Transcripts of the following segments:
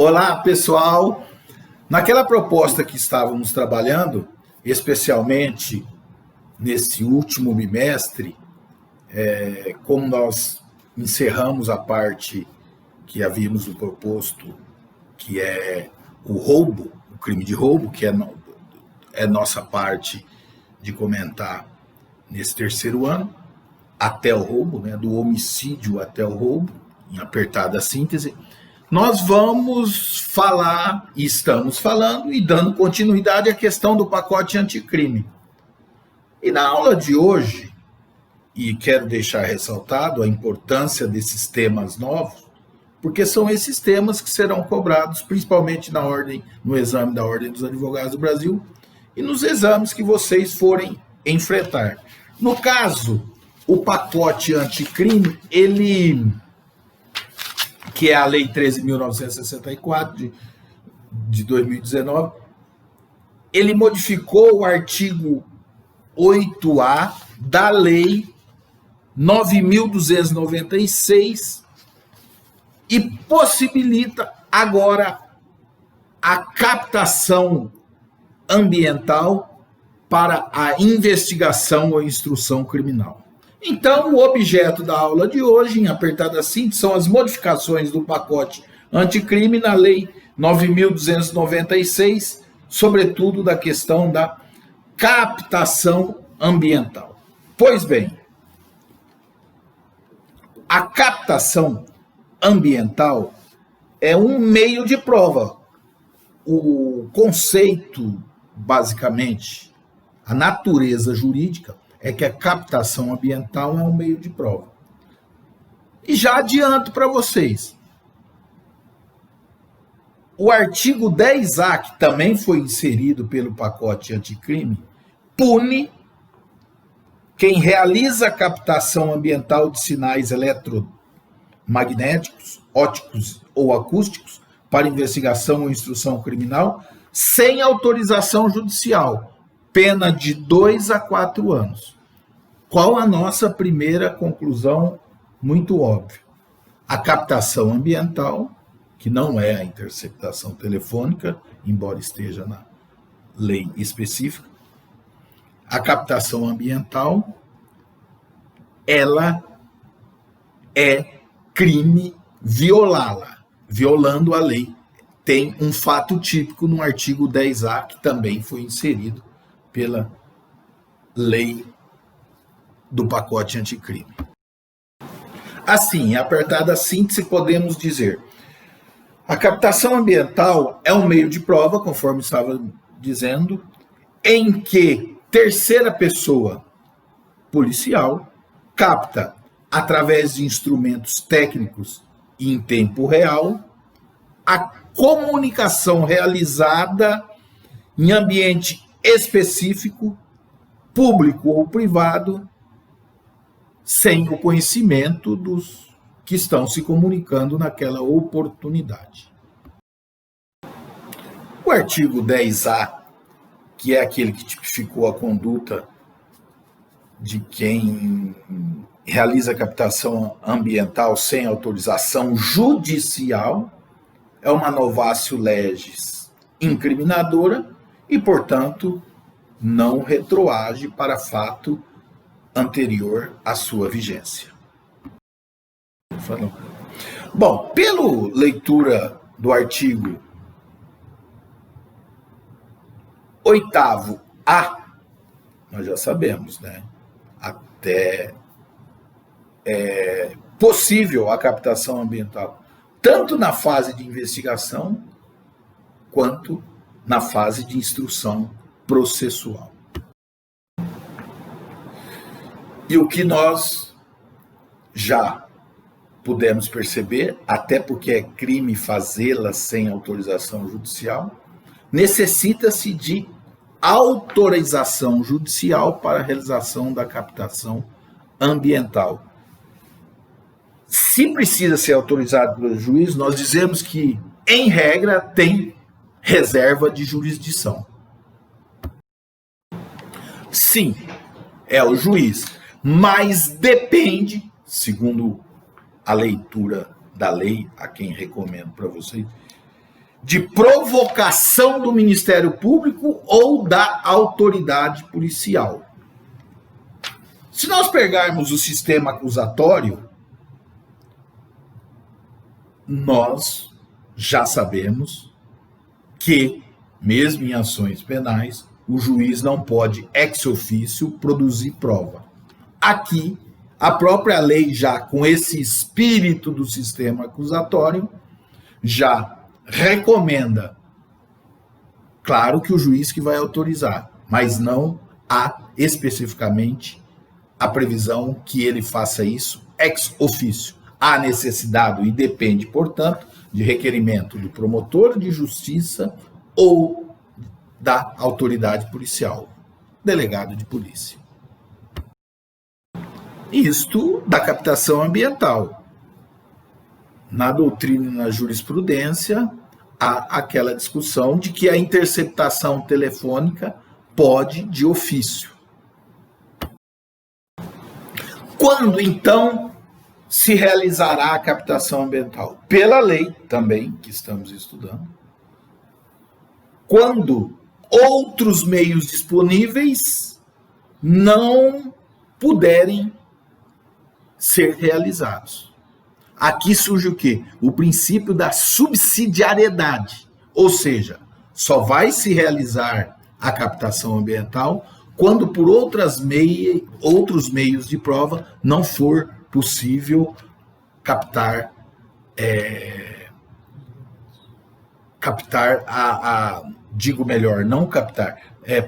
Olá, pessoal. Naquela proposta que estávamos trabalhando, especialmente nesse último bimestre, como nós encerramos a parte que havíamos proposto, que é o roubo, o crime de roubo, que é nossa parte de comentar nesse terceiro ano, até o roubo, né, do homicídio até o roubo, em apertada síntese, nós vamos falar, e estamos falando, e dando continuidade à questão do pacote anticrime. E na aula de hoje, e quero deixar ressaltado a importância desses temas novos, porque são esses temas que serão cobrados, principalmente no exame da Ordem dos Advogados do Brasil, e nos exames que vocês forem enfrentar. No caso, o pacote anticrime, que é a Lei 13.964 de 2019, ele modificou o artigo 8A da Lei 9.296 e possibilita agora a captação ambiental para a investigação ou instrução criminal. Então, o objeto da aula de hoje, em apertada síntese, são as modificações do pacote anticrime na Lei 9.296, sobretudo da questão da captação ambiental. Pois bem, a captação ambiental é um meio de prova. O conceito, basicamente, a natureza jurídica é que a captação ambiental é um meio de prova. E já adianto para vocês, o artigo 10A, que também foi inserido pelo pacote anticrime, pune quem realiza a captação ambiental de sinais eletromagnéticos, ópticos ou acústicos para investigação ou instrução criminal sem autorização judicial, pena de 2 a 4 anos. Qual a nossa primeira conclusão? Muito óbvia. A captação ambiental, que não é a interceptação telefônica, embora esteja na lei específica, a captação ambiental, ela é crime violá-la, violando a lei. Tem um fato típico no artigo 10A, que também foi inserido pela lei do pacote anticrime. Assim, em apertada síntese, podemos dizer: a captação ambiental é um meio de prova, conforme estava dizendo, em que terceira pessoa policial capta, através de instrumentos técnicos e em tempo real, a comunicação realizada em ambiente específico, público ou privado, sem o conhecimento dos que estão se comunicando naquela oportunidade. O artigo 10A, que é aquele que tipificou a conduta de quem realiza a captação ambiental sem autorização judicial, é uma novatio legis incriminadora e, portanto, não retroage para fato anterior à sua vigência. Bom, pela leitura do artigo 8º-A, nós já sabemos, né? Até é possível a captação ambiental, tanto na fase de investigação, quanto na fase de instrução processual. E o que nós já pudemos perceber, até porque é crime fazê-la sem autorização judicial, necessita-se de autorização judicial para a realização da captação ambiental. Se precisa ser autorizado pelo juiz, nós dizemos que, em regra, tem reserva de jurisdição. Sim, é o juiz, mas depende, segundo a leitura da lei, a quem recomendo para vocês, de provocação do Ministério Público ou da autoridade policial. Se nós pegarmos o sistema acusatório, nós já sabemos que, mesmo em ações penais, o juiz não pode, ex officio, produzir prova. Aqui, a própria lei, já com esse espírito do sistema acusatório, já recomenda, claro que o juiz que vai autorizar, mas não há especificamente a previsão que ele faça isso ex officio. Há necessidade e depende, portanto, de requerimento do promotor de justiça ou da autoridade policial, delegado de polícia. Isto da captação ambiental. Na doutrina e na jurisprudência, há aquela discussão de que a interceptação telefônica pode de ofício. Quando, então, se realizará a captação ambiental? Pela lei também, que estamos estudando. Quando outros meios disponíveis não puderem ser realizados. Aqui surge o quê? O princípio da subsidiariedade. Ou seja, só vai se realizar a captação ambiental quando por outros meios de prova não for possível captar digo melhor, não captar,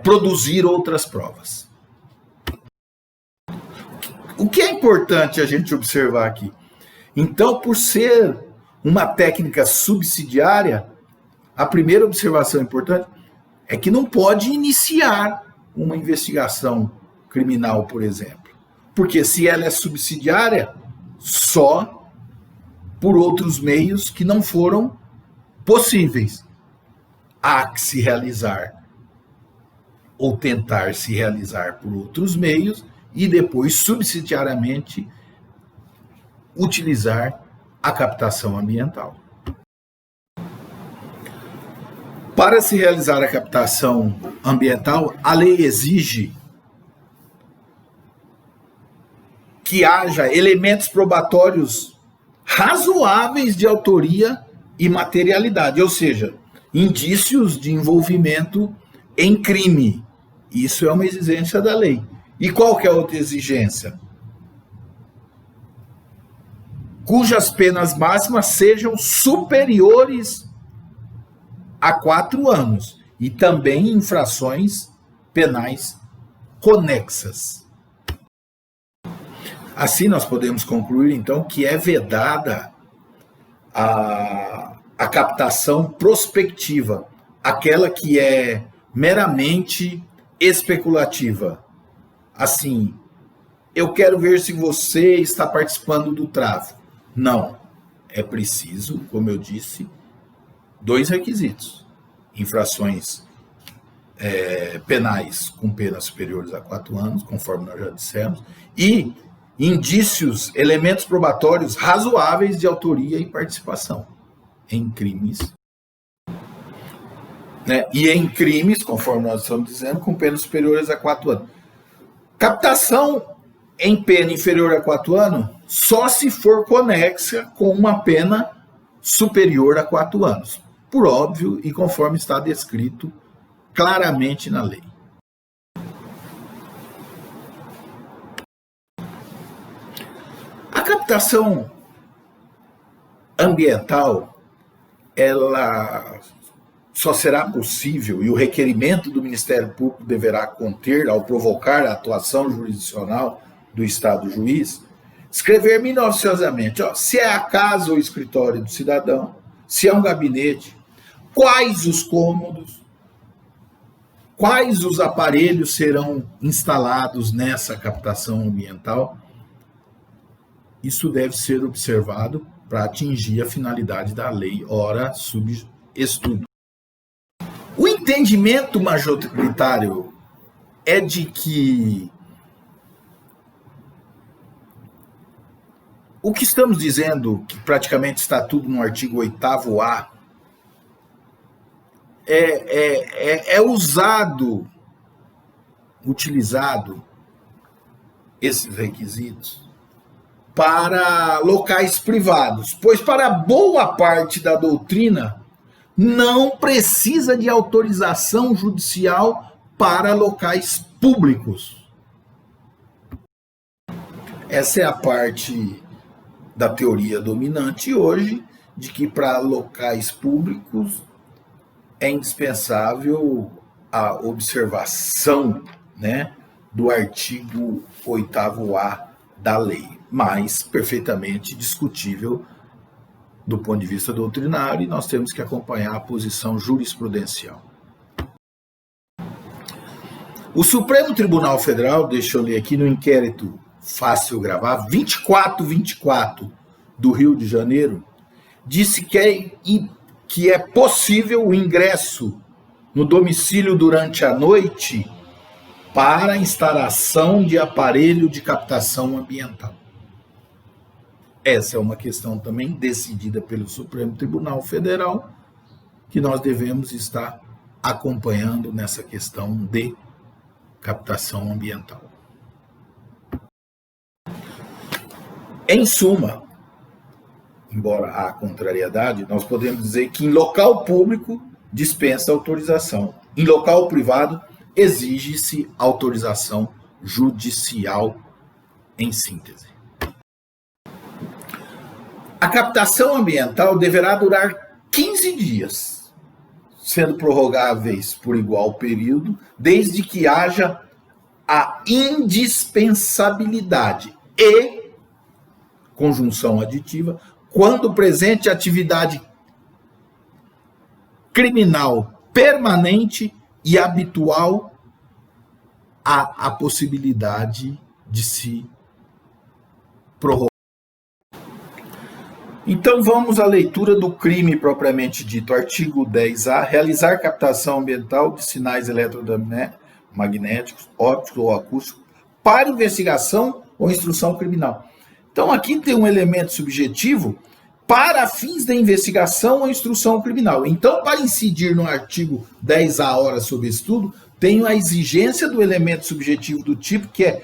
produzir outras provas. O que é importante a gente observar aqui? Então, por ser uma técnica subsidiária, a primeira observação importante é que não pode iniciar uma investigação criminal, por exemplo. Porque se ela é subsidiária, só por outros meios que não foram possíveis. Há que se realizar ou tentar se realizar por outros meios e depois, subsidiariamente, utilizar a captação ambiental. Para se realizar a captação ambiental, a lei exige que haja elementos probatórios razoáveis de autoria e materialidade, ou seja, indícios de envolvimento em crime. Isso é uma exigência da lei. E qual que é a outra exigência? Cujas penas máximas sejam superiores a 4 anos e também infrações penais conexas. Assim, nós podemos concluir, então, que é vedada a captação prospectiva, aquela que é meramente especulativa. Assim, eu quero ver se você está participando do tráfico. Não. É preciso, como eu disse, 2 requisitos. Infrações penais com penas superiores a 4 anos, conforme nós já dissemos, e indícios, elementos probatórios razoáveis de autoria e participação em crimes. E em crimes, conforme nós estamos dizendo, com penas superiores a 4 anos. Captação em pena inferior a 4 anos só se for conexa com uma pena superior a 4 anos. Por óbvio e conforme está descrito claramente na lei. A captação ambiental, ela só será possível, e o requerimento do Ministério Público deverá conter, ao provocar a atuação jurisdicional do Estado juiz, escrever minuciosamente, se é a casa ou escritório do cidadão, se é um gabinete, quais os cômodos, quais os aparelhos serão instalados nessa captação ambiental. Isso deve ser observado para atingir a finalidade da lei, ora subestudo. O entendimento majoritário é de que o que estamos dizendo, que praticamente está tudo no artigo 8º-A utilizado esses requisitos para locais privados, pois para boa parte da doutrina não precisa de autorização judicial para locais públicos. Essa é a parte da teoria dominante hoje, de que para locais públicos é indispensável a observação, né, do artigo 8º-A da lei, mas perfeitamente discutível do ponto de vista doutrinário, e nós temos que acompanhar a posição jurisprudencial. O Supremo Tribunal Federal, deixa eu ler aqui no inquérito fácil gravar, 2424 do Rio de Janeiro, disse que é possível o ingresso no domicílio durante a noite para instalação de aparelho de captação ambiental. Essa é uma questão também decidida pelo Supremo Tribunal Federal, que nós devemos estar acompanhando nessa questão de captação ambiental. Em suma, embora há contrariedade, nós podemos dizer que em local público dispensa autorização, em local privado exige-se autorização judicial, em síntese. A captação ambiental deverá durar 15 dias, sendo prorrogáveis por igual período, desde que haja a indispensabilidade e conjunção aditiva, quando presente atividade criminal permanente e habitual, há a possibilidade de se prorrogar. Então vamos à leitura do crime propriamente dito. Artigo 10A, realizar captação ambiental de sinais eletromagnéticos, ópticos ou acústicos para investigação ou instrução criminal. Então aqui tem um elemento subjetivo para fins de investigação ou instrução criminal. Então, para incidir no artigo 10A, hora sobre estudo, tenho a exigência do elemento subjetivo do tipo que é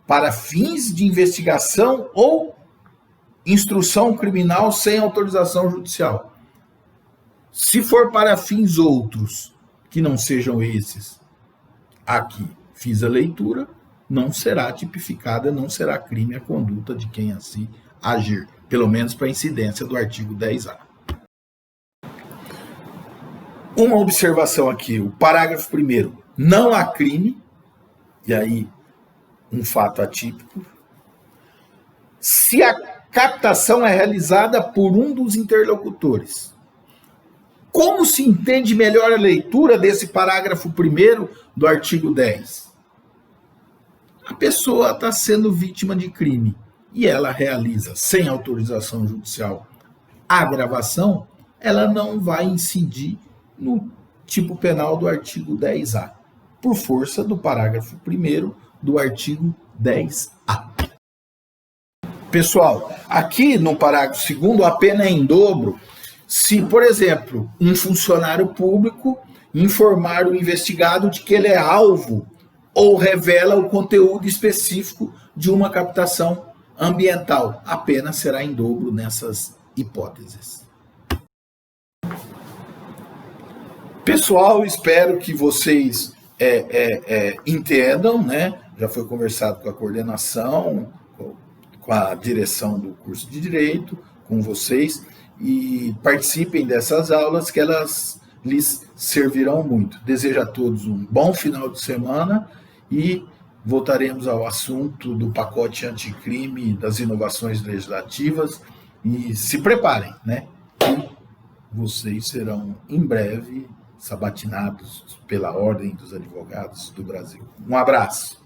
para fins de investigação ou instrução criminal sem autorização judicial. Se for para fins outros, que não sejam esses, aqui fiz a leitura, não será tipificada, não será crime a conduta de quem assim agir, pelo menos para a incidência do artigo 10A. Uma observação aqui, o parágrafo 1º, não há crime, e aí um fato atípico, se a captação é realizada por um dos interlocutores. Como se entende melhor a leitura desse parágrafo 1º do artigo 10? A pessoa está sendo vítima de crime e ela realiza sem autorização judicial a gravação, ela não vai incidir no tipo penal do artigo 10A, por força do parágrafo 1º do artigo 10A. Pessoal, aqui no parágrafo 2º, a pena é em dobro se, por exemplo, um funcionário público informar o investigado de que ele é alvo ou revela o conteúdo específico de uma captação ambiental. A pena será em dobro nessas hipóteses. Pessoal, espero que vocês entendam, né? Já foi conversado com a coordenação, com a direção do curso de Direito, com vocês, e participem dessas aulas que elas lhes servirão muito. Desejo a todos um bom final de semana e voltaremos ao assunto do pacote anticrime, das inovações legislativas, e se preparem, né? Que vocês serão em breve sabatinados pela Ordem dos Advogados do Brasil. Um abraço.